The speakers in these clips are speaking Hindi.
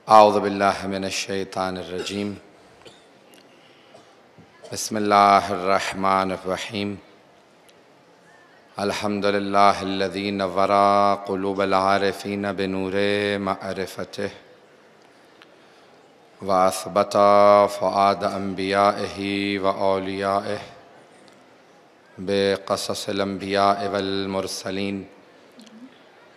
आऊज़ु बिल्लाहि मिनश्शैतानिर्रजीम। बिस्मिल्लाहिर्रहमानिर्रहीम। अल्हम्दुलिल्लाहिल्लज़ी नव्वरा क़ुलूबल आरिफ़ीन बिनूरे मअरिफ़तिह व असबता फ़ुआद अंबियाइही व औलियाइह बिक़ससिल अंबियाइ वल मुरसलीन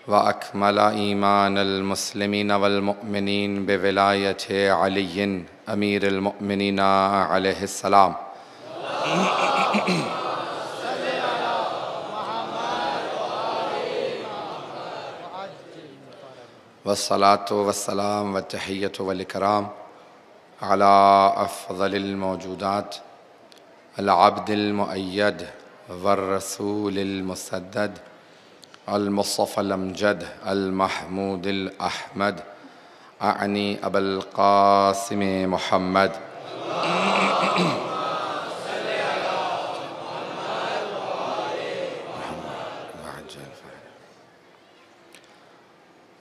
व अकमला ईमानल मुस्लिमीन वल मुअमिनीन बिविलायति अलीय्यिन अमीरुल मुअमिनीन अलैहिस्सलाम। वस्सलातु वस्सलाम व तहिय्यतु वल इकराम अला अफ़ज़लिल मौजूदात अल अब्दिल मुअय्यद वर रसूलिल मुसद्दद अल मुस्तफ़ल अमजद अल महमूदिल अहमद अनी अबुल क़ासिम मुहम्मद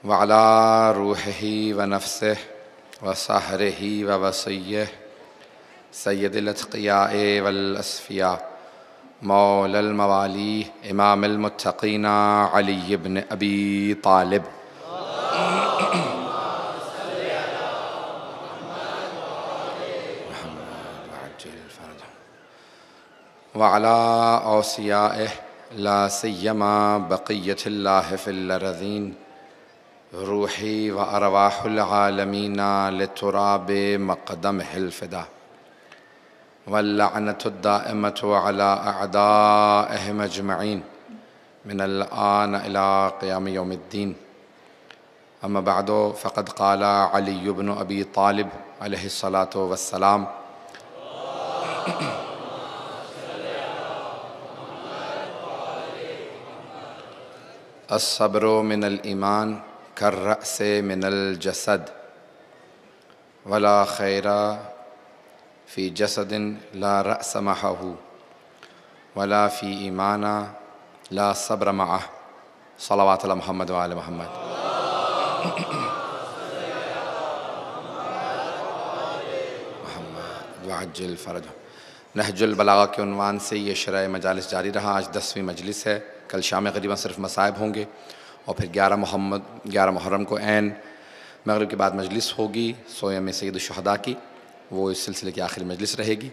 व अला रूहिही व नफ्सिही व सहरिही व वसिय्यिही सय्यदिल अत्क़ियाए वल अस्फ़िया मौलल मवाली इमामुल मुत्तक़ीन अली इब्न अबी तालिब व अला औसियाइही ला सिय्यमा बक़िय्यतिल्लाहि फिल अर्ज़ीन रूही व अरवाहुल आलमीन लितुराबि मक़दमिहिल फ़िदा वल्लअनतुद्दाइमतु अला अअदाइहिम अजमईन मिनल आन इला क़ियाम यौमिद्दीन। अम्मा बअदु फ़क़द क़ाल अली इब्न अबी तालिब अलैहिस्सलातु वस्सलाम अस्सब्रु मिनल ईमान कर्रअसे मिनल जसद वला खैरा फ़ी जसदिन ला रअस महहू वला फ़ी ईमाना ला सब्र मअह। सलावत अला मुहम्मद व आले मुहम्मद। वअज्जिल फ़रज। नहजुल बलागा के उन्वान से ये शरह मजालिस जारी रहा। आज 10वीं मजलिस है। कल शाम ग़रीबन सिर्फ मसाइब होंगे और फिर 11 मुहर्रम को ऐन मग़रिब के बाद मजलिस होगी सोयम सैयद शुहदा की, वो इस सिलसिले की आखिरी मजलिस रहेगी।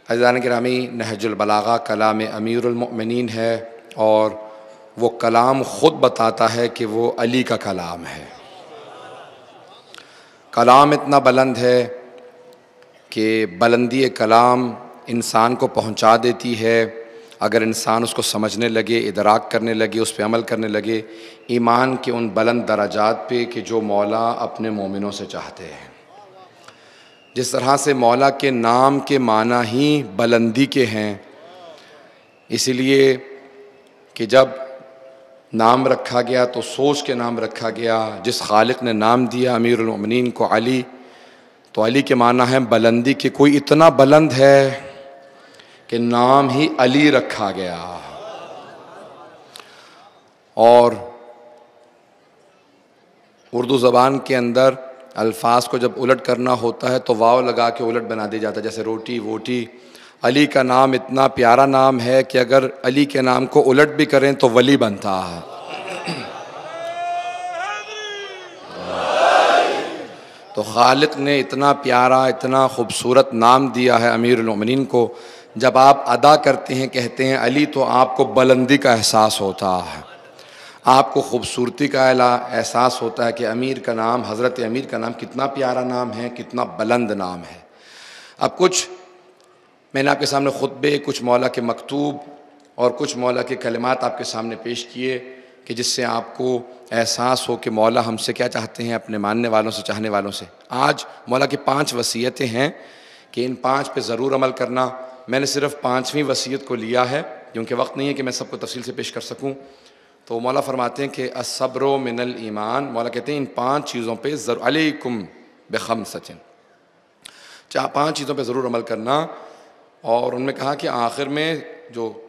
अज़ीज़ान गिरामी, नहजुल बलागा कलाम अमीरुल मुअमिनीन है और वो कलाम ख़ुद बताता है कि वो अली का कलाम है। कलाम इतना बुलंद है कि बुलंदी कलाम इंसान को पहुँचा देती है। अगर इंसान उसको समझने लगे, इदराक करने लगे, उस पर अमल करने लगे, ईमान के उन बुलंद दराजात पे कि जो मौला अपने मोमिनों से चाहते हैं। जिस तरह से मौला के नाम के माना ही बुलंदी के हैं, इसलिए कि जब नाम रखा गया तो सोच के नाम रखा गया। जिस खालिक ने नाम दिया अमीरुल मोमिनीन को अली, तो अली के माना है बुलंदी के। कोई इतना बुलंद है कि नाम ही अली रखा गया। और उर्दू ज़बान के अंदर अल्फाज को जब उलट करना होता है तो वाव लगा के उलट बना दिया जाता है, जैसे रोटी वोटी। अली का नाम इतना प्यारा नाम है कि अगर अली के नाम को उलट भी करें तो वली बनता है। तो खालिक ने इतना प्यारा, इतना खूबसूरत नाम दिया है अमीरुल मोमिनीन को। जब आप अदा करते हैं, कहते हैं अली, तो आपको बुलंदी का एहसास होता है, आपको खूबसूरती का एहसास होता है कि अमीर का नाम, हज़रत अमीर का नाम कितना प्यारा नाम है, कितना बुलंद नाम है। अब कुछ मैंने आपके सामने खुतबे, कुछ मौला के मकतूब और कुछ मौला के कलिमात आपके सामने पेश किए कि जिससे आपको एहसास हो कि मौला हमसे क्या चाहते हैं, अपने मानने वालों से, चाहने वालों से। आज मौला की 5 वसीयतें हैं कि इन 5 पे ज़रूर अमल करना। मैंने सिर्फ 5वीं वसीयत को लिया है क्योंकि वक्त नहीं है कि मैं सबको तफसील से पेश कर सकूं। तो मौला फरमाते हैं कि अस्सब्रु मिनल ईमान। मौला कहते हैं इन 5 चीज़ों पे ज़रूर अलैकुम बिखम्सतिन, 5 चीज़ों पे ज़रूर अमल करना। और उनमें कहा कि आखिर में जो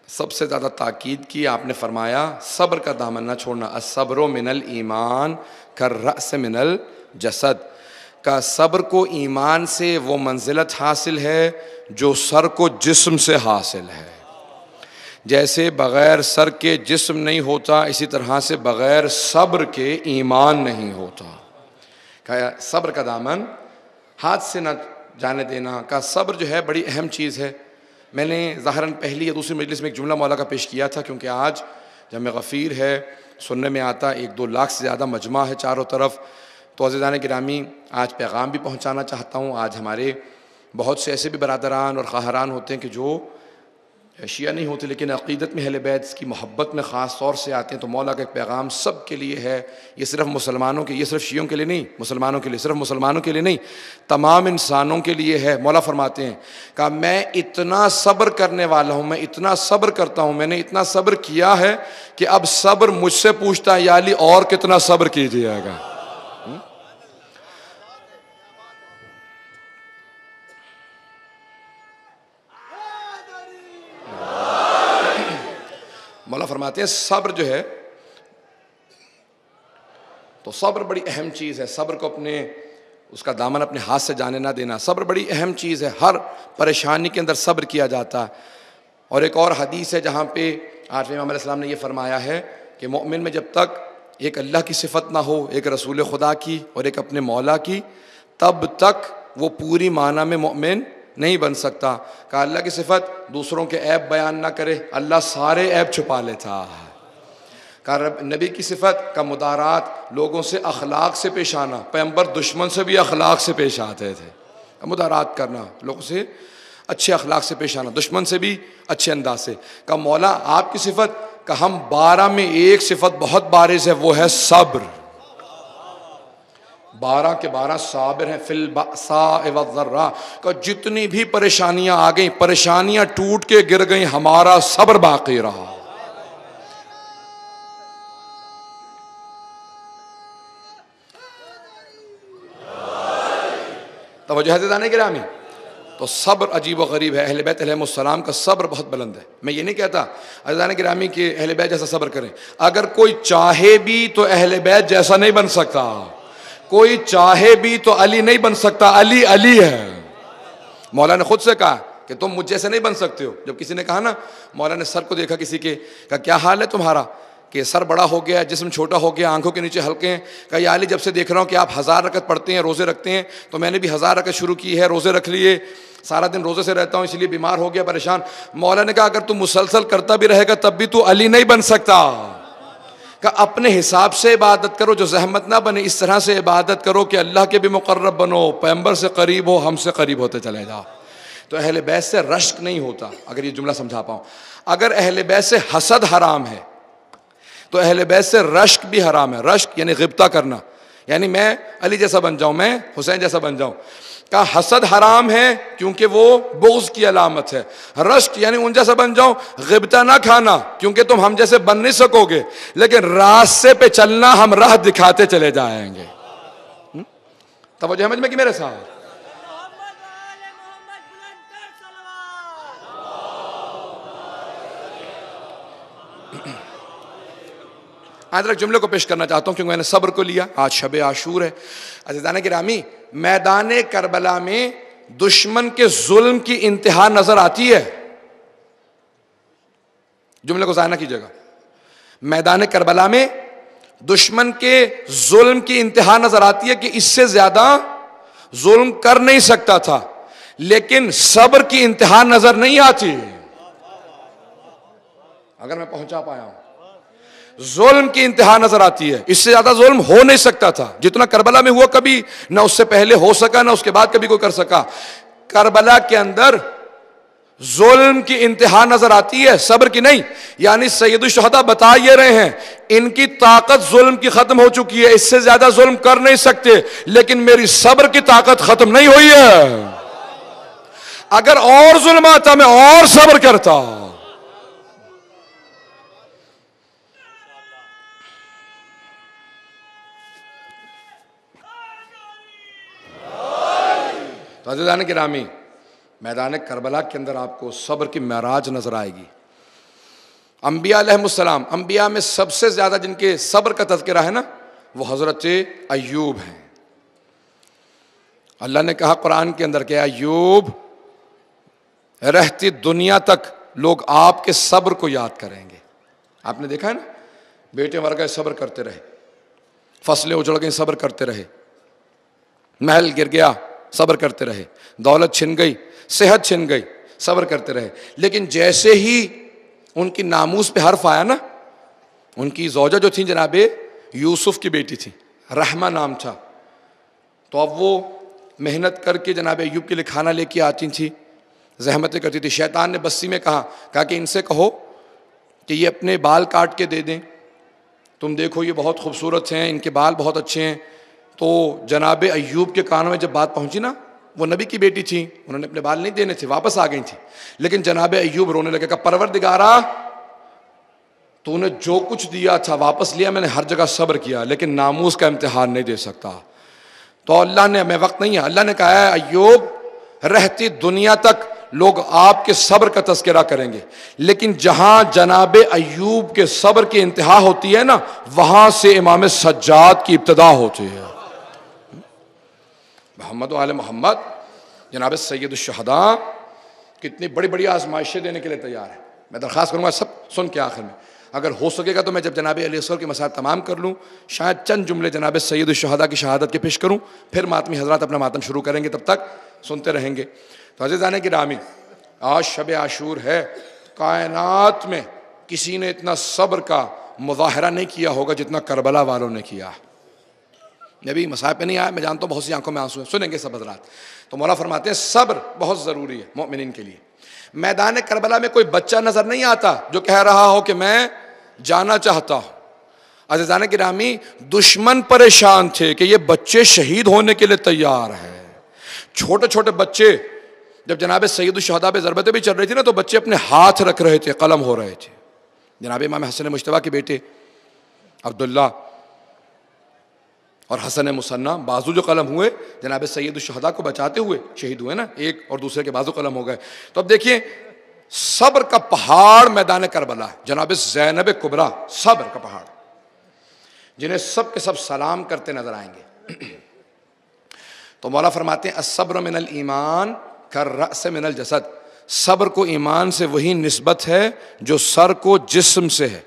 सबसे ज़्यादा ताकीद की आपने फरमाया, सब्र का दामन न छोड़ना। अस्सब्रु मिनल ईमान कर्रअस मिनल जसद का सब्र को ईमान से वो मंजिलत हासिल है जो सर को जिस्म से हासिल है। जैसे बग़ैर सर के जिस्म नहीं होता, इसी तरह से बग़ैर सब्र के ईमान नहीं होता। का सब्र का दामन हाथ से न जाने देना, का सब्र जो है बड़ी अहम चीज़ है। मैंने ज़ाहिरन पहली या दूसरी मजलिस में एक जुमला मौला का पेश किया था, क्योंकि आज जब गफ़ीर है सुनने में आता 1-2 लाख से ज़्यादा मजमा है चारों तरफ। तो अज़ीज़ान गिरामी, आज पैगाम भी पहुँचाना चाहता हूँ। आज हमारे बहुत से ऐसे भी बरादरान और ख़ाहरान होते हैं कि जो शिया नहीं होते लेकिन अक़ीदत में अहले बैत की मोहब्बत में ख़ास तौर से आते हैं। तो मौला का एक पैगाम सब के लिए है। ये सिर्फ मुसलमानों के, ये सिर्फ शियों के लिए नहीं, मुसलमानों के लिए, सिर्फ मुसलमानों के लिए नहीं, तमाम इंसानों के लिए है। मौला फरमाते हैं कि मैं इतना सब्र करने वाला हूँ, मैं इतना सब्र करता हूँ, मैंने इतना सब्र किया है कि अब सब्र मुझसे पूछता है, या अली और कितना सब्र कीजिएगा। मौला फरमाते हैं सब्र जो है, तो सब्र बड़ी अहम चीज़ है। सब्र को अपने, उसका दामन अपने हाथ से जाने ना देना, सब्र बड़ी अहम चीज़ है। हर परेशानी के अंदर सब्र किया जाता है। और एक और हदीस है जहाँ पे आठवें इमाम अलैहिस्सलाम ने यह फरमाया है कि मोमिन में जब तक एक अल्लाह की सिफत ना हो, एक रसूल खुदा की और एक अपने मौला की, तब तक वो पूरी माना में मोमिन नहीं बन सकता। कहा अल्लाह की सिफत दूसरों के ऐब बयान ना करे, अल्लाह सारे ऐब छुपा लेता है। कहा नबी की सिफत का मुदारात, लोगों से अखलाक से पेश आना, पैगंबर दुश्मन से भी अखलाक से पेश आते थे। मुदारात करना, लोगों से अच्छे अखलाक से पेश आना, दुश्मन से भी अच्छे अंदाज से। कहा मौला आपकी सिफत का हम 12 में एक सिफत बहुत बारिज है, वो है सब्र। 12 के 12 साबिर हैं फिल बासा व ज़र्रा। का जितनी भी परेशानियां आ गई, परेशानियां टूट के गिर गई, हमारा सब्र बाकी रहा। तवज्जो है ज़ाने गिरामी। तो सब्र अजीब व गरीब है। अहले बैत अलैहिमुस्सलाम का सब्र बहुत बुलंद है। मैं ये नहीं कहता अज़ीज़ान गिरामी के अहले बैत जैसा सब्र करें, अगर कोई चाहे भी तो अहले बैत जैसा नहीं बन सकता। कोई चाहे भी तो अली नहीं बन सकता, अली अली है। मौला ने खुद से कहा कि तुम मुझ जैसे नहीं बन सकते हो। जब किसी ने कहा ना, मौला ने सर को देखा किसी के, कहा क्या हाल है तुम्हारा, कि सर बड़ा हो गया, जिस्म छोटा हो गया, आंखों के नीचे हल्के हैं। कहा या अली जब से देख रहा हूँ कि आप 1000 रकत पढ़ते हैं, रोज़े रखते हैं, तो मैंने भी 1000 रकत शुरू की है, रोज़े रख लिए, सारा दिन रोज़े से रहता हूँ, इसलिए बीमार हो गया, परेशान। मौला ने कहा अगर तू मुसलसल करता भी रहेगा तब भी तू अली नहीं बन सकता। का अपने हिसाब से इबादत करो जो जहमत ना बने, इस तरह से इबादत करो कि अल्लाह के भी मुकर्रब बनो, पैगंबर से करीब हो, हमसे करीब होते चले जाओ। तो अहले बैत से रश्क नहीं होता। अगर ये जुमला समझा पाऊँ, अगर अहले बैत से हसद हराम है तो अहले बैत से रश्क भी हराम है। रश्क यानी गिब्ता करना, यानी मैं अली जैसा बन जाऊँ, मैं हुसैन जैसा बन जाऊँ। का हसद हराम है क्योंकि वो बुग़्ज़ की अलामत है। रश्क यानी उन जैसा बन जाओ, गिब्ता ना खाना क्योंकि तुम हम जैसे बन नहीं सकोगे, लेकिन रास्ते पे चलना, हम राह दिखाते चले जाएंगे। तवज्जो समझ में कि मेरे साथ। आज तक जुमले को पेश करना चाहता हूँ क्योंकि मैंने सब्र को लिया। आज शब आशूर है। अज़ीज़ान गिरामी, मैदान करबला में दुश्मन के जुल्म की इंतहा नजर आती है। जुमले को ज़ाया ना कीजिएगा। मैदान करबला में दुश्मन के जुल्म की इंतहा नजर आती है कि इससे ज्यादा जुल्म कर नहीं सकता था, लेकिन सब्र की इंतहा नजर नहीं आती। अगर मैं पहुंचा पाया हूं, जुल्म की इंतहा नजर आती है, इससे ज्यादा जुल्म हो नहीं सकता था जितना करबला में हुआ। कभी ना उससे पहले हो सका, ना उसके बाद कभी कोई कर सका। करबला के अंदर जुल्म की इंतहा नजर आती है, सब्र की नहीं। यानी सैयदुल शुहदा बता ये रहे हैं, इनकी ताकत जुल्म की खत्म हो चुकी है, इससे ज्यादा जुल्म कर नहीं सकते, लेकिन मेरी सब्र की ताकत खत्म नहीं हुई है। अगर और जुल्म आता मैं और सब्र करता। तो अज़ीज़ान गिरामी, मैदान करबला के अंदर आपको सब्र की महराज नजर आएगी। अंबिया अलैहिमुस्सलाम, अंबिया में सबसे ज्यादा जिनके सब्र का तज़किरा है ना, वो हजरत अय्यूब हैं। अल्लाह ने कहा कुरान के अंदर कि अय्यूब, रहती दुनिया तक लोग आपके सब्र को याद करेंगे। आपने देखा है ना, बेटे मर गए सब्र करते रहे, फसलें उजड़ गई सब्र करते रहे, महल गिर गया सब्र करते रहे, दौलत छिन गई, सेहत छिन गई, सब्र करते रहे। लेकिन जैसे ही उनकी नामूस पे हर्फ आया ना, उनकी ज़ौजा जो थी जनाबे यूसुफ की बेटी थी, रहमा नाम था, तो अब वो मेहनत करके जनाब अय्यूब के लिए खाना लेके आती थी, जहमतें करती थी। शैतान ने बस्ती में कहा कि इनसे कहो कि ये अपने बाल काट के दे दें, तुम देखो ये बहुत खूबसूरत हैं, इनके बाल बहुत अच्छे हैं। तो जनाब अय्यूब के कानों में जब बात पहुंची ना, वो नबी की बेटी थी, उन्होंने अपने बाल नहीं देने थे, वापस आ गई थी, लेकिन जनाब अय्यूब रोने लगे, कहा परवरदिगारा तूने जो कुछ दिया था वापस लिया, मैंने हर जगह सब्र किया, लेकिन नामूस का इम्तिहान नहीं दे सकता। तो अल्लाह ने, मैं वक्त नहीं है, अल्लाह ने कहा है अय्यूब, रहती दुनिया तक लोग आपके सब्र का तज़किरा करेंगे, लेकिन जहां जनाब अय्यूब के सब्र की इंतहा होती है ना, वहां से इमाम सज्जाद की इब्तिदा होती है। मोहम्मद आले मोहम्मद जनाब सैयद शुहदा कितनी बड़ी बड़ी आजमाइशें देने के लिए तैयार है। मैं दरख्वास्त करूंगा सब सुन के आखिर में, अगर हो सकेगा तो मैं जब जनाब अली असगर की मसाइल तमाम कर लूँ, शायद चंद जुमले जनाब सैयद शुहदा की शहादत के पेश करूँ, फिर मातमी हजरात अपना मातम शुरू करेंगे, तब तक सुनते रहेंगे। तो अज़ीज़ाने गिरामी, आज शब आशूर है, कायनात में किसी ने इतना सब्र का मुज़ाहरा नहीं किया होगा जितना करबला वालों ने किया। मैं भी मसाइब पे नहीं आया, मैं जानता हूँ बहुत सी आंखों में आंसू हैं, सुनेंगे सब हजरात। तो मौला फरमाते हैं सब्र बहुत ज़रूरी है मोमिनीन के लिए। मैदान करबला में कोई बच्चा नजर नहीं आता जो कह रहा हो कि मैं जाना चाहता हूं। अज़ीज़ाने गिरामी, दुश्मन परेशान थे कि ये बच्चे शहीद होने के लिए तैयार हैं। छोटे छोटे बच्चे, जब जनाब सैयद शुहदा पे ज़रबतें भी चल रही थी ना, तो बच्चे अपने हाथ रख रहे थे, कलम हो रहे थे। जनाब इमाम हसन मुश्तबा के बेटे अब्दुल्ला और हसन मुसन्ना बाजू जो कलम हुए, जनाब सैयद शुहदा को बचाते हुए शहीद हुए ना, एक और दूसरे के बाजू कलम हो गए। तो अब देखिए, सब्र का पहाड़ मैदान करबला है, जनाब ज़ैनब कुबरा सब्र का पहाड़, जिन्हें सब के सब सलाम करते नजर आएंगे। तो मौला फरमाते हैं अस्सब्र मिनल ईमान कर्रअस मिनल जसद, सब्र को ईमान से वही निस्बत है जो सर को जिस्म से है।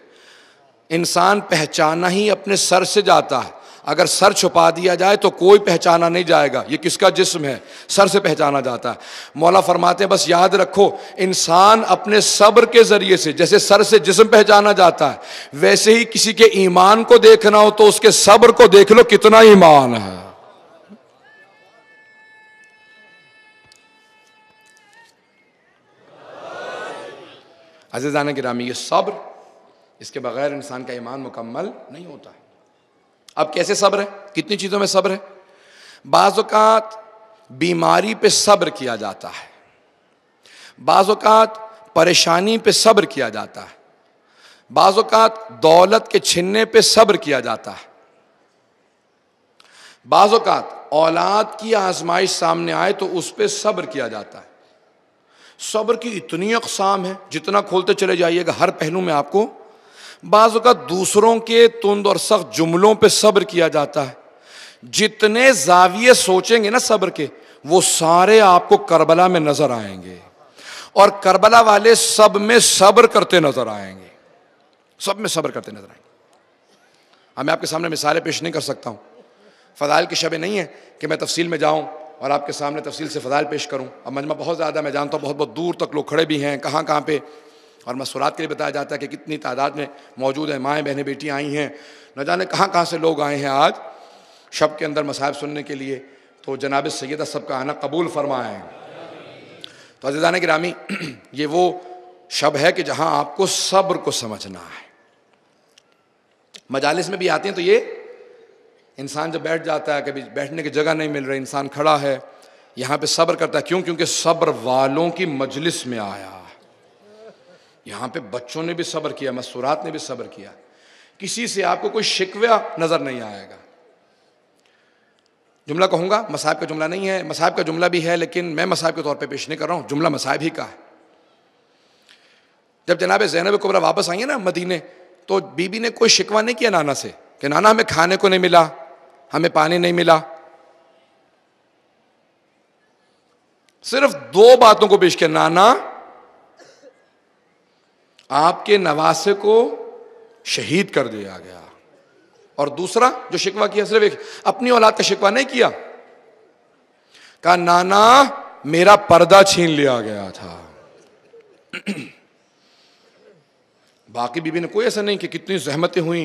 इंसान पहचाना ही अपने सर से जाता है, अगर सर छुपा दिया जाए तो कोई पहचाना नहीं जाएगा ये किसका जिस्म है, सर से पहचाना जाता है। मौला फरमाते हैं बस याद रखो, इंसान अपने सब्र के जरिए से जैसे सर से जिस्म पहचाना जाता है, वैसे ही किसी के ईमान को देखना हो तो उसके सब्र को देख लो कितना ईमान है। अज़ीज़ान गिरामी, ये सब्र, इसके बगैर इंसान का ईमान मुकम्मल नहीं होता है। अब कैसे सब्र है, कितनी चीज़ों में सब्र है। बाज़ औक़ात बीमारी पे सब्र किया जाता है, बाज़ औक़ात परेशानी पे सब्र किया जाता है, बाज़ औक़ात दौलत के छिनने पे सब्र किया जाता है, बाज़ औक़ात औलाद की आजमाइश सामने आए तो उस पर सब्र किया जाता है। सब्र की इतनी अक़साम है, जितना खोलते चले जाइएगा हर पहलू में आपको। बाज़ औक़ात दूसरों के तुंद और सख्त जुमलों पे सब्र किया जाता है। जितने जाविये सोचेंगे ना सब्र के, वो सारे आपको करबला में नजर आएंगे, और करबला वाले सब में सब्र करते नजर आएंगे, सब में सब्र करते नजर आएंगे। मैं आपके सामने मिसालें पेश नहीं कर सकता हूँ, फ़ज़ाइल की शबे नहीं है कि मैं तफसील में जाऊँ और आपके सामने तफसील से फ़ज़ाइल पेश करूँ। अब मजमा बहुत ज़्यादा, मैं जानता हूँ बहुत बहुत दूर तक लोग खड़े भी हैं, कहाँ कहाँ पे, और मसूरात के लिए बताया जाता है कि कितनी तादाद में मौजूद है, माएँ बहनें बेटियाँ आई हैं, न जाने कहाँ कहाँ से लोग आए हैं आज शब के अंदर मसाइब सुनने के लिए। तो जनाब सैयदा सबका आना कबूल फरमाएँ। तो अज़ीज़ान गिरामी, ये वो शब है कि जहाँ आपको सब्र को समझना है। मजालिस में भी आते हैं तो ये इंसान जब बैठ जाता है, कभी बैठने की जगह नहीं मिल रही, इंसान खड़ा है, यहाँ पे सब्र करता है। क्यों? क्योंकि सब्र वालों की मजलिस में आया। यहाँ पे बच्चों ने भी सब्र किया, मस्तूरात ने भी सब्र किया, किसी से आपको कोई शिकवा नजर नहीं आएगा। जुमला कहूँगा, मसाइब का जुमला नहीं है, मसाइब का जुमला भी है लेकिन मैं मसाइब के तौर पे पेश नहीं कर रहा हूँ, जुमला मसाइब ही का है। जब जनाब ज़ैनब कुबरा वापस आई है ना मदीने, तो बीबी ने कोई शिकवा नहीं किया नाना से कि नाना हमें खाने को नहीं मिला, हमें पानी नहीं मिला। सिर्फ दो बातों को पेश किया, नाना आपके नवासे को शहीद कर दिया गया, और दूसरा जो शिकवा किया सिर्फ एक, अपनी औलाद का शिकवा नहीं किया, कहा नाना मेरा पर्दा छीन लिया गया था। बाकी बीबी ने कोई ऐसा नहीं कि कितनी जहमतें हुई,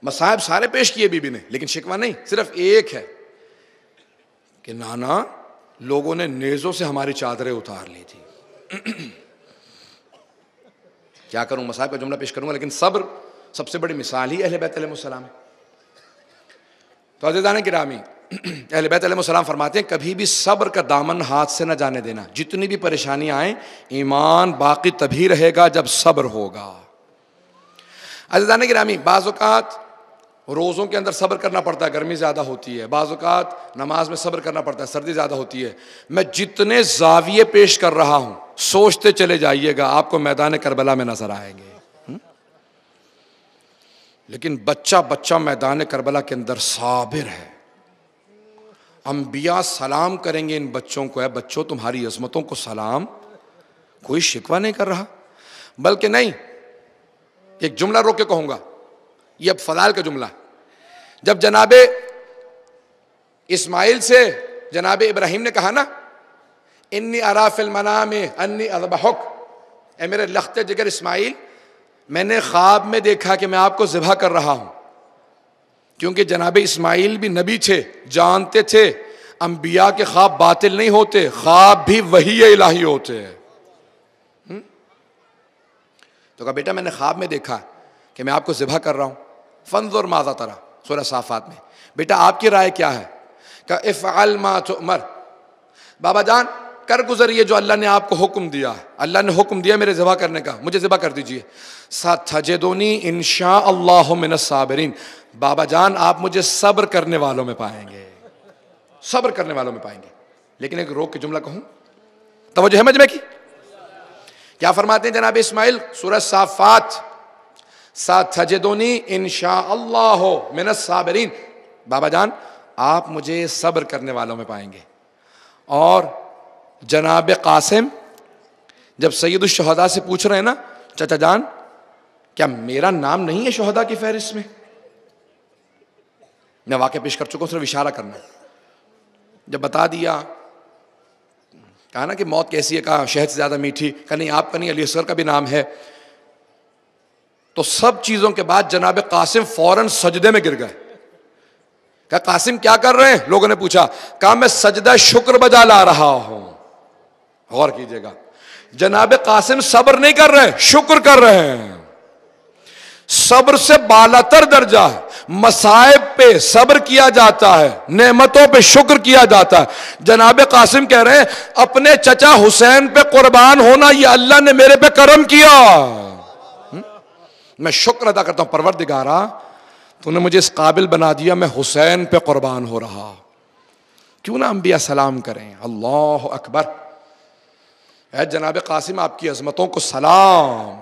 मसाइब सारे पेश किए बीबी ने, लेकिन शिकवा नहीं, सिर्फ एक है कि नाना लोगों ने नेज़ों से हमारी चादरें उतार ली थी। क्या करूं, मसाइब का जुमला पेश करूंगा, लेकिन सब्र सबसे बड़ी मिसाल ही अहले बैत अलैहिस्सलाम है। तो अज़ीज़ान गिरामी, अहले बैत अलैहिस्सलाम फरमाते हैं कभी भी सब्र का दामन हाथ से न जाने देना। जितनी भी परेशानियां आए, ईमान बाकी तभी रहेगा जब सब्र होगा। अज़ीज़ान गिरामी, बाज़ औक़ात रोज़ों के अंदर सब्र करना पड़ता है, गर्मी ज़्यादा होती है, बाज़ औक़ात नमाज में सब्र करना पड़ता है, सर्दी ज़्यादा होती है। मैं जितने ज़ाविये पेश कर रहा हूं, सोचते चले जाइएगा, आपको मैदान करबला में नजर आएंगे। लेकिन बच्चा बच्चा मैदान करबला के अंदर साबिर है। अंबिया सलाम करेंगे इन बच्चों को, है बच्चों तुम्हारी अजमतों को सलाम, कोई शिकवा नहीं कर रहा, बल्कि नहीं, एक जुमला रोक के कहूंगा, ये अब फलाल का जुमला। जब जनाबे इस्माइल से जनाबे इब्राहिम ने कहा ना, इन्नी अरा फिल मनाम अन्नी अज़बहुक, ए मेरे लख्ते जिगर इस्माइल, मैंने ख्वाब में देखा कि मैं आपको ज़िबह कर रहा हूं। क्योंकि जनाबे इस्माइल भी नबी थे, जानते थे अंबिया के ख्वाब बातिल नहीं होते, ख्वाब भी वही इलाही होते हैं। तो कहा बेटा मैंने ख्वाब में देखा कि मैं आपको ज़िबह कर रहा हूं, फंजुर माज़ा तरा, सूरह साफ़ात में, बेटा आपकी राय क्या है? कहा इफ़अल मा तुअमर, बाबा जान कर गुजरिए जो अल्लाह ने आपको हुक्म दिया है। अल्लाह ने हुक्म दिया मेरे ज़िबह करने का, मुझे ज़िबह कर दीजिए। सतजदुनी इंशाअल्लाहु मिनस साबिरीन, बाबा जान आप मुझे सब्र करने वालों में पाएंगे, सब्र करने वालों में पाएंगे। लेकिन एक रोक के जुमला कहूं, तवज्जो है मजमे की, क्या फरमाते हैं जनाब इस्माइल, सूरह साफ़ात, सतजदुनी इंशाअल्लाहु मिनस साबिरीन, बाबा जान आप मुझे सब्र करने वालों में पाएंगे। और जनाब कासिम जब सैयद शुहदा से पूछ रहे हैं ना, चाचा जान क्या मेरा नाम नहीं है शुहदा की फहरिस्त में? मैं वाक़या पेश कर चुका हूं, सिर्फ इशारा करना। जब बता दिया, कहा ना कि मौत कैसी है, कहा शहद से ज्यादा मीठी, कहा नहीं आपका नहीं, अली असगर का भी नाम है। तो सब चीजों के बाद जनाब कासिम फौरन सजदे में गिर गए। कहा कासिम क्या कर रहे हैं? लोगों ने पूछा, कहा मैं सजदा शुक्र बजा ला रहा हूं। गौर कीजिएगा, जनाब कासिम सब्र नहीं कर रहे, शुक्र कर रहे हैं। सब्र से बालातर दर्जा है, मसाइब पे सब्र किया जाता है, नेमतों पे शुक्र किया जाता है। जनाब कासिम कह रहे हैं अपने चचा हुसैन पे कुर्बान होना, ये अल्लाह ने मेरे पे करम किया, मैं शुक्र अदा करता हूं। परवरदिगारा तूने मुझे इस काबिल बना दिया, मैं हुसैन पे कुर्बान हो रहा। क्यों ना अंबिया सलाम करें, अल्लाह अकबर। है जनाब कासिम आपकी अजमतों को सलाम,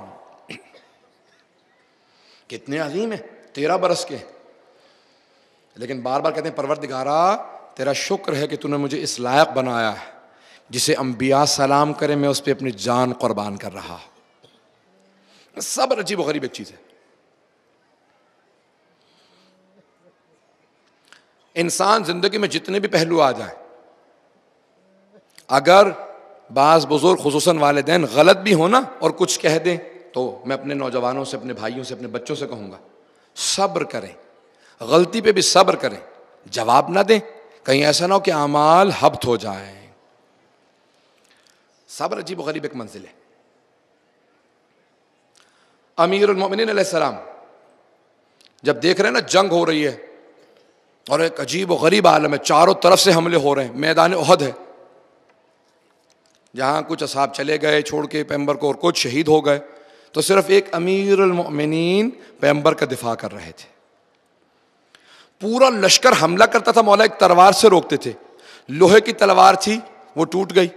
कितने अजीम है, 13 बरस के, लेकिन बार बार कहते हैं परवरदिगारा तेरा शुक्र है कि तूने मुझे इस लायक बनाया है जिसे अंबिया सलाम करें, मैं उस पर अपनी जान कुर्बान कर रहा। सब्र अजीब व गरीब एक चीज है। इंसान जिंदगी में जितने भी पहलू आ जाए, अगर बाज़ बुजुर्ग खुसूसन वालिदैन गलत भी हो ना और कुछ कह दें, तो मैं अपने नौजवानों से, अपने भाइयों से, अपने बच्चों से कहूंगा सब्र करें, गलती पे भी सब्र करें, जवाब ना दें, कहीं ऐसा ना हो कि अमाल हब्त हो जाए। सब्र अजीब व गरीब एक मंजिल है। अमीरुल मोमिनीन अलैहिस्सलाम जब देख रहे हैं ना जंग हो रही है और एक अजीब व गरीब आलम है, चारों तरफ से हमले हो रहे हैं, मैदान उहद है, जहां कुछ असहाब चले गए छोड़ के पैगंबर को और कुछ शहीद हो गए, तो सिर्फ एक अमीरुल मोमिनीन पैगंबर का दिफा कर रहे थे। पूरा लश्कर हमला करता था, मौला एक तलवार से रोकते थे, लोहे की तलवार थी वो टूट गई,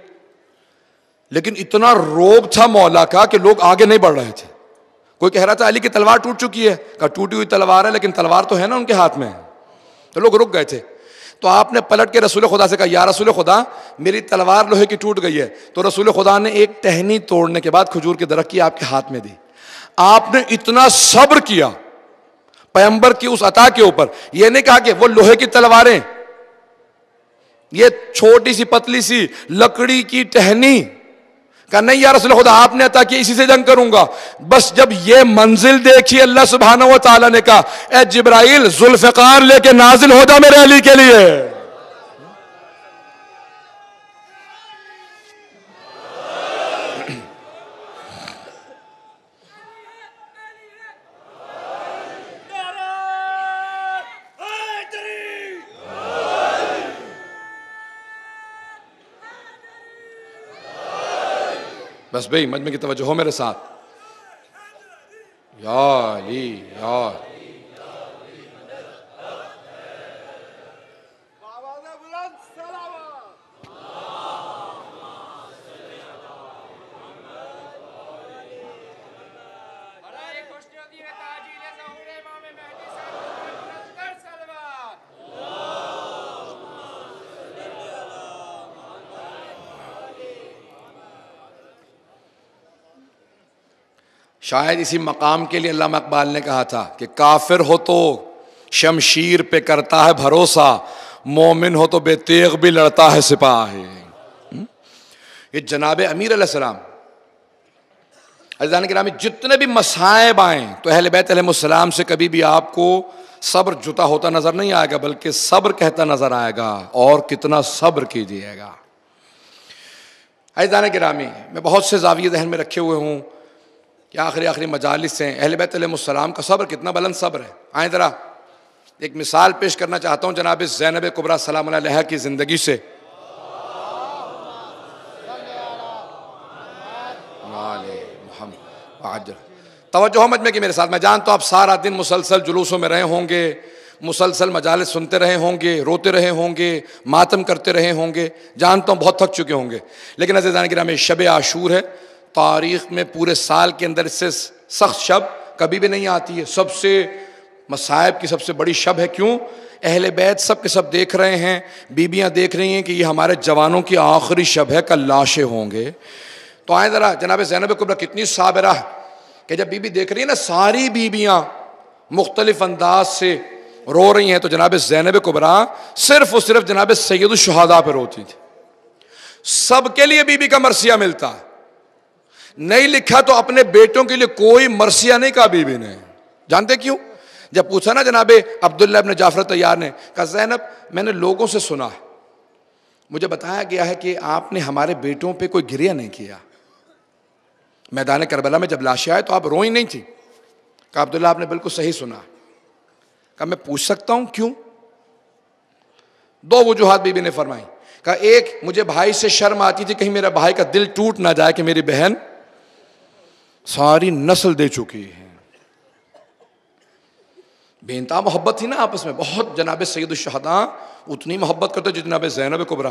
लेकिन इतना रोब था मौला का कि लोग आगे नहीं बढ़ रहे थे। कोई कह रहा था अली की तलवार टूट चुकी है, कहा टूटी हुई तलवार है लेकिन तलवार तो है ना उनके हाथ में, तो लोग रुक गए थे। तो आपने पलट के रसूल खुदा से कहा, या रसूल खुदा मेरी तलवार लोहे की टूट गई है। तो रसूल खुदा ने एक टहनी तोड़ने के बाद खजूर की दरख्त की आपके हाथ में दी। आपने इतना सब्र किया पैगंबर की उस अता के ऊपर। यह नहीं कहा कि वो लोहे की तलवारें, ये छोटी सी पतली सी लकड़ी की टहनी, कहा नहीं या रसूल खुदा आपने अता किया, इसी से जंग करूंगा। बस जब ये मंजिल देखी अल्लाह सुब्हानहू व तआला ने कहा, ए जिब्राइल जुल्फ़िकार लेके नाजिल हो जा मेरे अली के लिए। बस भाई मजमे की तवज्जो हो मेरे साथ। या अली या शायद इसी मकाम के लिए अल्लामा इकबाल ने कहा था कि काफिर हो तो शमशीर पे करता है भरोसा, मोमिन हो तो बेतेग भी लड़ता है सिपाही। ये जनाब अमीर अलैहिस्सलाम अज़ीज़ान गिरामी जितने भी मसाइब आए तो अहले बैत अलैहिमुस्सलाम से कभी भी आपको सब्र जुता होता नजर नहीं आएगा, बल्कि सब्र कहता नजर आएगा, और कितना सब्र कीजिएगा। अज़ीज़ान गिरामी मैं बहुत से ज़ाविये ज़हन में रखे हुए हूँ कि आखिरी मजालिस से अहले बैत अलैहिमुस्सलाम का सब्र कितना बुलंद सब्र है। आए ज़रा एक मिसाल पेश करना चाहता हूँ जनाब ज़ैनब कुबरा सलाम अलैहा की ज़िंदगी से। तवज्जो मजमे की मेरे साथ। मैं जानता हूँ आप सारा दिन मुसलसल जुलूसों में रहे होंगे, मुसलसल मजालिस सुनते रहे होंगे, रोते रहे होंगे, मातम करते रहे होंगे, जानता हूँ बहुत थक चुके होंगे। लेकिन अज़ीज़ान गिरामी शब आशूर है, तारीख़ में पूरे साल के अंदर इससे सख्त शब कभी भी नहीं आती है। सबसे मसाइब की सबसे बड़ी शब है। क्यों? अहले बैत सब के सब देख रहे हैं, बीबियाँ देख रही हैं कि ये हमारे जवानों की आखिरी शब है, कल लाशें होंगे। तो आए ज़रा जनाब ज़ैनब कुबरा कितनी साबिरा है कि जब बीबी देख रही है ना सारी बीबियाँ मुख्तलिफ अंदाज से रो रही हैं, तो जनाब ज़ैनब कुबरा सिर्फ और सिर्फ जनाब सैयदुल शुहदा पर रोती थी। सबके लिए बीबी का मरसिया मिलता है, नहीं लिखा तो अपने बेटों के लिए कोई मरसिया नहीं कहा बीबी ने। जानते क्यों? जब पूछा ना जनाबे अब्दुल्लाह इब्न जाफर तैयार ने, कहा ज़ैनब मैंने लोगों से सुना है, मुझे बताया गया है कि आपने हमारे बेटों पे कोई गिरिया नहीं किया। मैदान करबला में जब लाशें आए तो आप रोई नहीं थी। कहा अब्दुल्लाह आपने बिल्कुल सही सुना। कहा मैं पूछ सकता हूं क्यों? दो वजूहात बीबी ने फरमाई। कहा एक, मुझे भाई से शर्म आती थी कहीं मेरा भाई का दिल टूट ना जाए कि मेरी बहन सारी नस्ल दे चुकी है। बेइंतहा मोहब्बत थी ना आपस में, बहुत जनाब सैयदुल शुहदा उतनी मोहब्बत करते जितनी जनाब ज़ैनब कुबरा।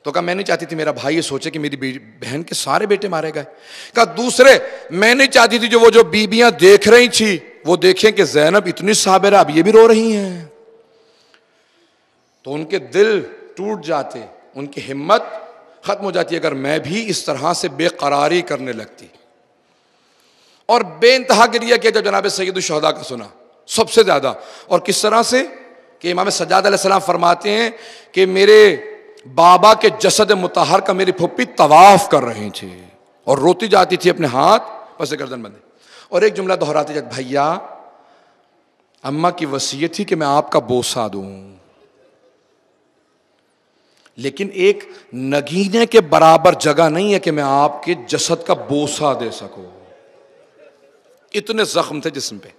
तो कहा मैं नहीं चाहती थी मेरा भाई ये सोचे कि मेरी बहन के सारे बेटे मारे गए। कहा दूसरे, मैं नहीं चाहती थी जो बीबियां देख रही थी वो देखें कि ज़ैनब इतनी साबिरा अब ये भी रो रही हैं, तो उनके दिल टूट जाते, उनकी हिम्मत खत्म हो जाती अगर मैं भी इस तरह से बेकरारी करने लगती। और बेइंतहा गिरिया किया जब जनाब सैयदुल शुहदा का सुना सबसे ज्यादा। और किस तरह से कि इमाम सज्जाद अलैहिस्सलाम फरमाते हैं कि मेरे बाबा के जसद मुतहर का मेरी फुप्पी तवाफ कर रही थी और रोती जाती थी, अपने हाथ पस गर्दन बंधे, और एक जुमला दोहराती जाती, भैया अम्मा की वसीयत थी कि मैं आपका बोसा दूं, लेकिन एक नगीने के बराबर जगह नहीं है कि मैं आपके जसद का बोसा दे सकूं। इतने जख्म थे जिस्म पे,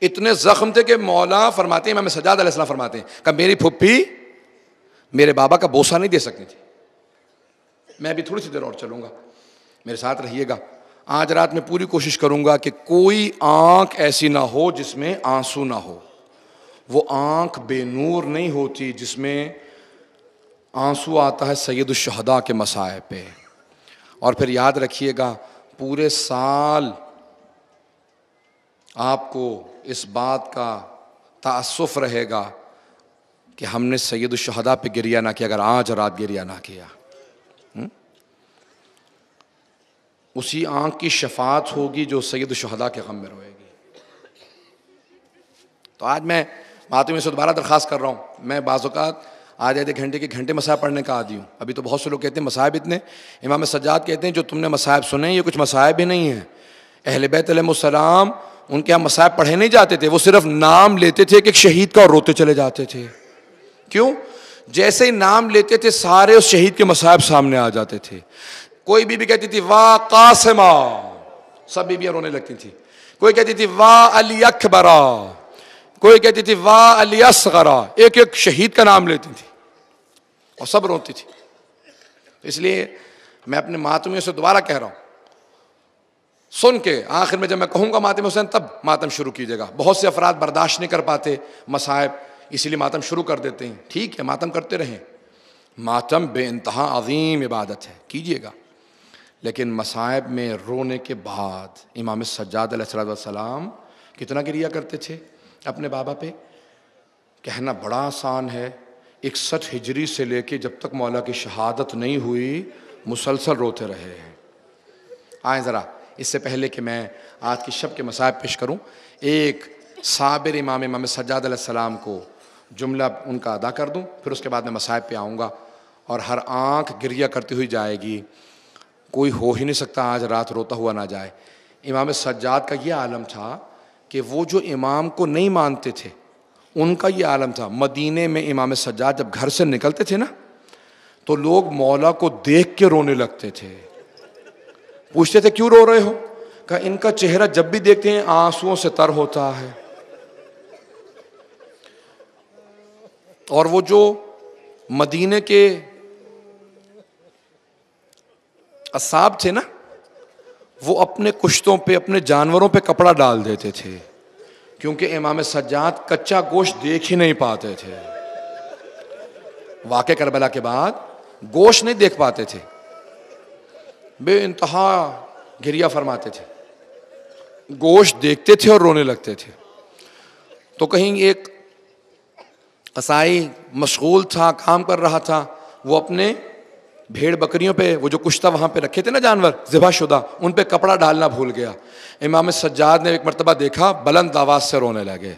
इतने जख्म थे कि मौला फरमाते हैं, इमाम सज्जाद अलैहिस्सलाम फरमाते हैं कि मेरी फुप्पी मेरे बाबा का बोसा नहीं दे सकती थी। मैं भी थोड़ी सी देर और चलूंगा, मेरे साथ रहिएगा। आज रात में पूरी कोशिश करूंगा कि कोई आंख ऐसी ना हो जिसमें आंसू ना हो। वो आंख बेनूर नहीं होती जिसमें आंसू आता है सैयदुल शुहदा के मसाए पे। और फिर याद रखिएगा पूरे साल आपको इस बात का तासुफ रहेगा कि हमने सैयद शुहदा पे गिरिया ना किया, अगर आज रात गिरिया ना किया। उसी आंख की शफात होगी जो सैयद शुहदा के गम में रोएगी। तो आज मैं मातमी से दोबारा दरख्वास्त कर रहा हूँ, मैं बाज़-औक़ात आधे घंटे के घंटे मसाइब पढ़ने का आदी हूँ। अभी तो बहुत से लोग कहते हैं मसाइब इतने, इमाम सज्जाद कहते हैं जो तुमने मसाइब सुने ये कुछ मसाइब भी नहीं है। अहले बैत अलैहिस्सलाम उनके यहाँ मसाइब पढ़े नहीं जाते थे, वो सिर्फ नाम लेते थे कि एक शहीद का और रोते चले जाते थे। क्यों? जैसे ही नाम लेते थे सारे उस शहीद के मसाइब सामने आ जाते थे। कोई बीबी कहती थी वाह कासिमा, सब बीबियां रोने लगती थी। कोई कहती थी वाह अली अकबरा, कोई कहती थी वाह अली असगरा, एक एक शहीद का नाम लेती थी और सब रोती थी। इसलिए मैं अपने मातमियों से दोबारा कह रहा हूं, सुन के आखिर में जब मैं कहूंगा मातम हुसैन तब मातम शुरू कीजिएगा। बहुत से अफराद बर्दाश्त नहीं कर पाते मसाइब, इसीलिए मातम शुरू कर देते हैं। ठीक है, मातम करते रहें, मातम बेइंतहा अजीम इबादत है, कीजिएगा। लेकिन मसाइब में रोने के बाद इमाम सज्जाद अलैहिस्सलाम कितना गिरिया करते थे अपने बाबा पे, कहना बड़ा आसान है। 61 हिजरी से लेके जब तक मौला की शहादत नहीं हुई मुसलसल रोते रहे हैं। आए ज़रा, इससे पहले कि मैं आज की शब के मसाइब पेश करूं, एक साबिर इमाम सज्जाद अलैहिस्सलाम को जुमला उनका अदा कर दूं, फिर उसके बाद मैं मसाइब पे आऊँगा और हर आँख गिरिया करती हुई जाएगी। कोई हो ही नहीं सकता आज रात रोता हुआ ना जाए। इमाम सज्जाद का ये आलम था कि वो जो इमाम को नहीं मानते थे उनका ये आलम था। मदीने में इमाम सज्जाद जब घर से निकलते थे ना तो लोग मौला को देख के रोने लगते थे। पूछते थे क्यों रो रहे हो? कहा इनका चेहरा जब भी देखते हैं आंसुओं से तर होता है। और वो जो मदीने के असाब थे ना, वो अपने कुश्तों पे अपने जानवरों पे कपड़ा डाल देते थे, क्योंकि इमाम सज्जाद कच्चा गोश्त देख ही नहीं पाते थे। वाक़े करबला के बाद गोश्त नहीं देख पाते थे, बेइंतहा गिरिया फरमाते थे। गोश्त देखते थे और रोने लगते थे। तो कहीं एक कसाई मशगूल था, काम कर रहा था, वो अपने भेड़ बकरियों पे वो जो कुश्ता वहाँ पे रखे थे ना जानवर ज़िबा शुदा, उन पे कपड़ा डालना भूल गया। इमाम सज्जाद ने एक मरतबा देखा, बुलंद आवाज़ से रोने लगे।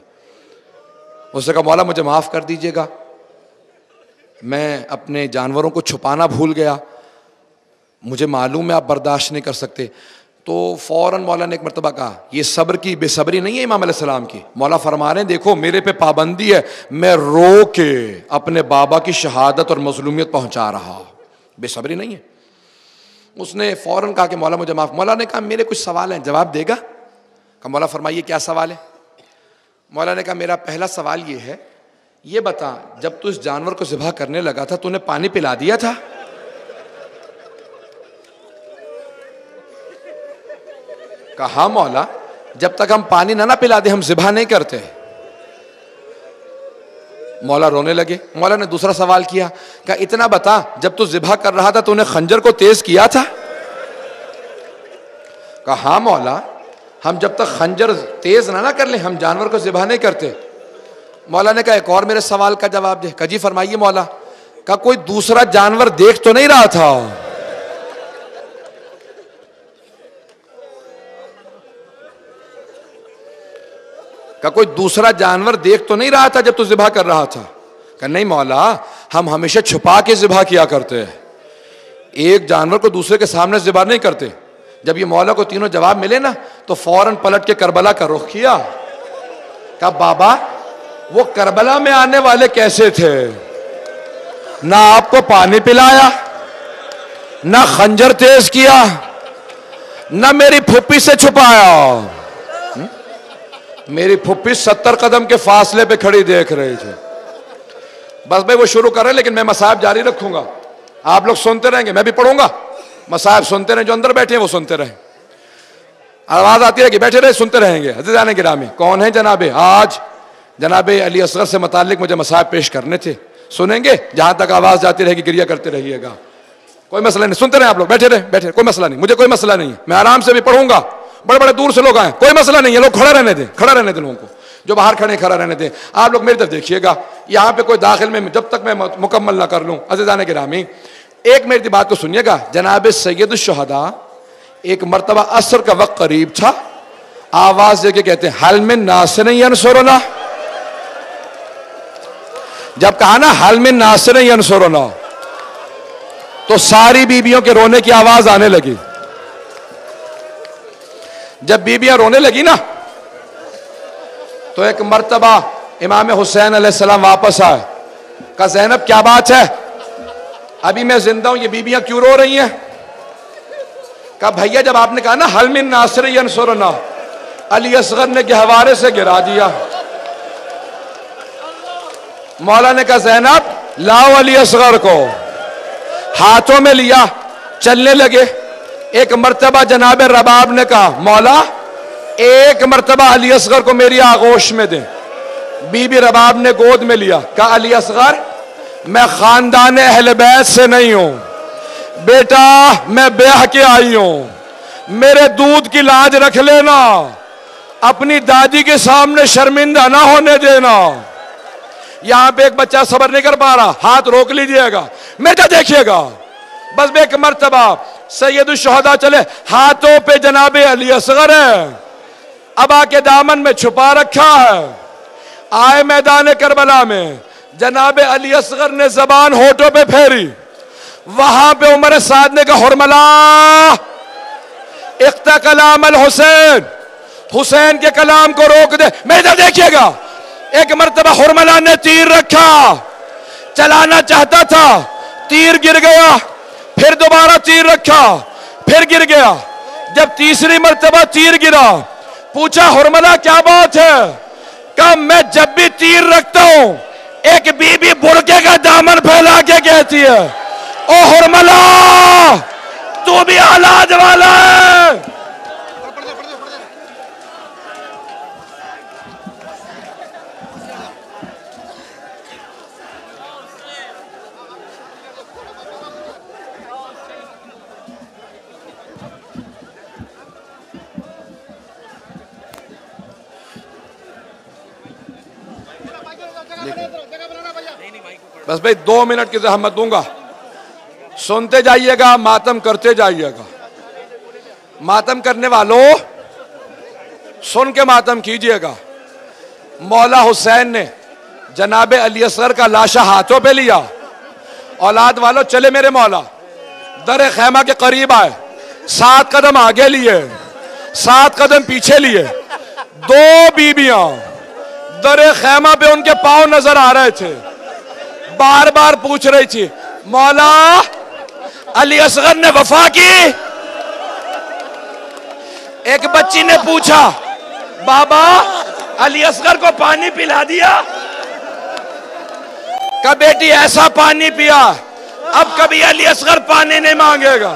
उसने कहा मौला मुझे माफ़ कर दीजिएगा, मैं अपने जानवरों को छुपाना भूल गया, मुझे मालूम है आप बर्दाश्त नहीं कर सकते। तो फ़ौरन मौला ने एक मरतबा कहा ये सब्र की बेसब्री नहीं है इमाम अलैहिस्सलाम की। मौला फरमा रहे हैं देखो मेरे पे पाबंदी है, मैं रो के अपने बाबा की शहादत और मजलूमियत पहुँचा रहा, बेसब्री नहीं है। उसने फ़ौरन कहा कि मौला मुझे माफ़। मौला ने कहा मेरे कुछ सवाल हैं, जवाब देगा? कहा मौला फरमाइए क्या सवाल है? मौला ने कहा मेरा पहला सवाल ये है, ये बता जब तू इस जानवर को ज़िबा करने लगा था तूने पानी पिला दिया था? कहा मौला जब तक हम पानी ना पिला दे हम ज़िबा नहीं करते। मौला रोने लगे। मौला ने दूसरा सवाल किया, कहा इतना बता जब तू ज़िबा कर रहा था तूने खंजर को तेज किया था? कहा हाँ मौला, हम जब तक खंजर तेज ना कर ले हम जानवर को ज़िबा नहीं करते। मौला ने कहा एक और मेरे सवाल का जवाब दे। कहा जी फरमाइए मौला। कहा कोई दूसरा जानवर देख तो नहीं रहा था? का कोई दूसरा जानवर देख तो नहीं रहा था जब तू ज़िबा कर रहा था? कहा नहीं मौला, हम हमेशा छुपा के ज़िबा किया करते हैं, एक जानवर को दूसरे के सामने ज़िबा नहीं करते। जब ये मौला को तीनों जवाब मिले ना तो फौरन पलट के करबला का रुख किया। कहा बाबा वो करबला में आने वाले कैसे थे? ना आपको पानी पिलाया, ना खंजर तेज किया, ना मेरी फुप्पी से छुपाया। मेरी फुप्पी 70 कदम के फासले पे खड़ी देख रही थी। बस भाई वो शुरू कर रहे, लेकिन मैं मसाइब जारी रखूंगा, आप लोग सुनते रहेंगे, मैं भी पढ़ूंगा, मसाइब सुनते रहें, जो अंदर बैठे हैं वो सुनते रहें। आवाज आती रहेगी, बैठे रहे सुनते रहेंगे। अज़ीज़ान गिरामी, कौन है जनाबे? आज जनाबे अली असगर से मुताल्लिक मुझे मसाइब पेश करने थे, सुनेंगे, जहां तक आवाज जाती रहेगी गिरिया करते रहिएगा, कोई मसला नहीं, सुनते रहे आप लोग, बैठे रहे, बैठे, कोई मसला नहीं, मुझे कोई मसला नहीं है, मैं आराम से भी पढ़ूंगा, बड़े बड़े दूर से लोग आए, कोई मसला नहीं है, लोग खड़ा रहने दें, खड़ा रहने दें लोगों को, जो बाहर खड़े खड़ा रहने दें। आप लोग मेरी तरफ देखिएगा, यहाँ पे कोई दाखिल में जब तक मैं मुकम्मल ना कर लूँ, अज़ीज़ान गिरामी एक मेरी बात को सुनिएगा। जनाब सैयद शुहदा एक मरतबा असर का वक्त करीब था, आवाज देके कहते हैं हल में नासिर यंसुरुना। जब कहा ना हल में नासिर यंसुरुना, तो सारी बीबियों के रोने की आवाज आने लगी। जब बीबियां रोने लगी ना, तो एक मर्तबा इमाम हुसैन अलैहिस्सलाम वापस आए, कहा ज़ैनब क्या बात है, अभी मैं जिंदा हूं, ये बीबियां क्यों रो रही हैं? कहा भैया जब आपने कहा ना हल मिन नासिर यंसुरुना, अली असगर ने गहवारे से गिरा दिया। मौला ने कहा ज़ैनब लाओ अली असगर को, हाथों में लिया, चलने लगे। एक मर्तबा जनाब रबाब ने कहा मौला एक मर्तबा अली असगर को मेरी आगोश में दे। बीबी रबाब ने गोद में लिया, कहा अली असगर मैं खानदान अहले बैत से नहीं हूं बेटा, मैं ब्याह के आई हूं, मेरे दूध की लाज रख लेना, अपनी दादी के सामने शर्मिंदा ना होने देना। यहां पे एक बच्चा सब्र नहीं कर पा रहा, हाथ रोक लीजिएगा, बेटा देखिएगा। बस एक मर्तबा सैयद शुहदा चले, हाथों पे जनाब अली असगर है, अबा के दामन में छुपा रखा है। आए मैदान करबला में, जनाब अली असगर ने जबान होठों पे फेरी, वहां पे उमर साद ने कहा हुरमला इख्ता कलाम अल हुसैन, हुसैन के कलाम को रोक दे। मेरा देखिएगा, एक मर्तबा हुरमला ने तीर रखा, चलाना चाहता था, तीर गिर गया, फिर दोबारा तीर रखा, फिर गिर गया। जब तीसरी मर्तबा तीर गिरा, पूछा हुरमला क्या बात है? कहा मैं जब भी तीर रखता हूं एक बीबी बुड़के का दामन फैला के कहती है ओ हुरमला तू भी औलाद वाला है। बस भाई 2 मिनट की जहमत दूंगा, सुनते जाइएगा, मातम करते जाइएगा। मातम करने वालों सुन के मातम कीजिएगा। मौला हुसैन ने जनाब अली असगर का लाशा हाथों पे लिया। औलाद वालों चले मेरे मौला, दर खैमा के करीब आए, 7 कदम आगे लिए, 7 कदम पीछे लिए। 2 बीबियां दर खैमा पे उनके पांव नजर आ रहे थे, बार बार पूछ रही थी मौला अली असगर ने वफा की? एक बच्ची ने पूछा बाबा अली असगर को पानी पिला दिया? का बेटी ऐसा पानी पिया अब कभी अली असगर पानी नहीं मांगेगा।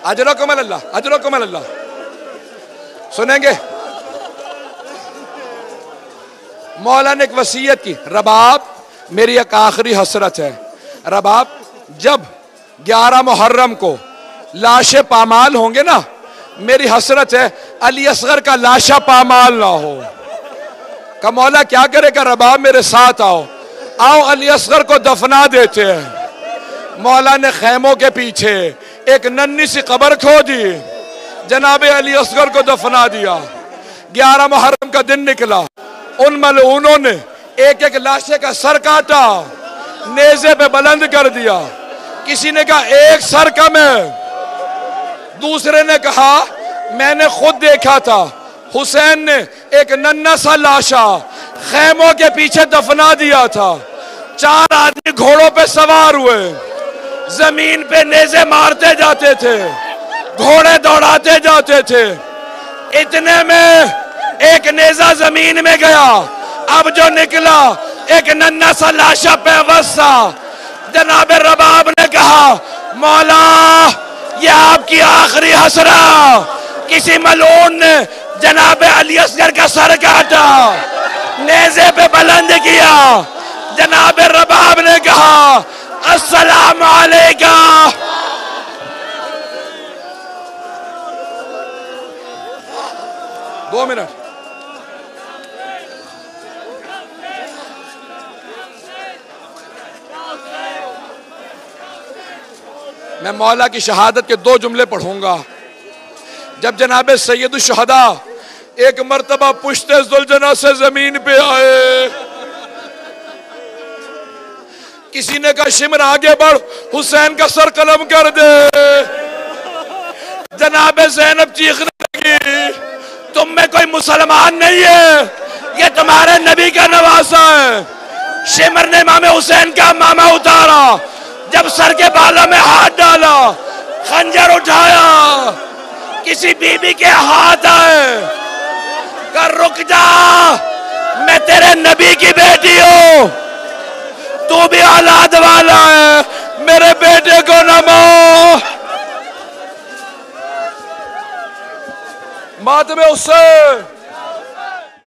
अजरकुम अल्लाह, अजरकुम अल्लाह। सुनेंगे मौला ने एक वसीयत की, रबाब मेरी एक आखिरी हसरत है, रबाब जब 11 मुहर्रम को लाशे पामाल होंगे ना, मेरी हसरत है अली असगर का लाशा पामाल ना हो। का मौला क्या करेगा? रबाब मेरे साथ आओ, आओ अली असगर को दफना देते हैं। मौला ने खैमों के पीछे एक नन्ही सी कब्र खोदी, जनाब अली असगर को दफना दिया। 11 मुहर्रम का दिन निकला, उन मलऊनों ने एक एक लाशे का सर काटा, नेज़े पे बुलंद कर दिया। किसी ने कहा एक सर कम है, दूसरे ने कहा मैंने खुद देखा था हुसैन ने एक नन्हा सा लाशा खैमों के पीछे दफना दिया था। 4 आदमी घोड़ों पे सवार हुए, जमीन पे नेज़े मारते जाते थे, घोड़े दौड़ाते जाते थे। इतने में एक नेजा जमीन में गया, अब जो निकला एक नन्हा सा लाशा पेवस्ता। जनाब रबाब ने कहा मौला ये आपकी आखिरी हसरा। किसी मलून ने जनाब अली असगर का सर काटा, नेज़े पे बुलंद किया। जनाब रबाब ने कहा अस्सलाम अलैकुम। 2 मिनट मैं मौला की शहादत के 2 जुमले पढ़ूंगा। जब जनाब सैयद शुहदा एक मर्तबा पुश्ते जुलजना से जमीन पे आए, किसी ने कहा शिमर आगे बढ़, हुसैन का सर कलम कर दे। जनाब ज़ैनब चीखने लगी, तुम में कोई मुसलमान नहीं है, ये तुम्हारे नबी का नवासा है। शिमर ने इमाम हुसैन का मामा उतारा, जब सर के बालों में हाथ डाला, खंजर उठाया, किसी बीबी के हाथ आए, कर रुक जा, मैं तेरे नबी की बेटी हूं, तू भी औलाद वाला है, मेरे बेटे को न मार। मातमे हुसैन।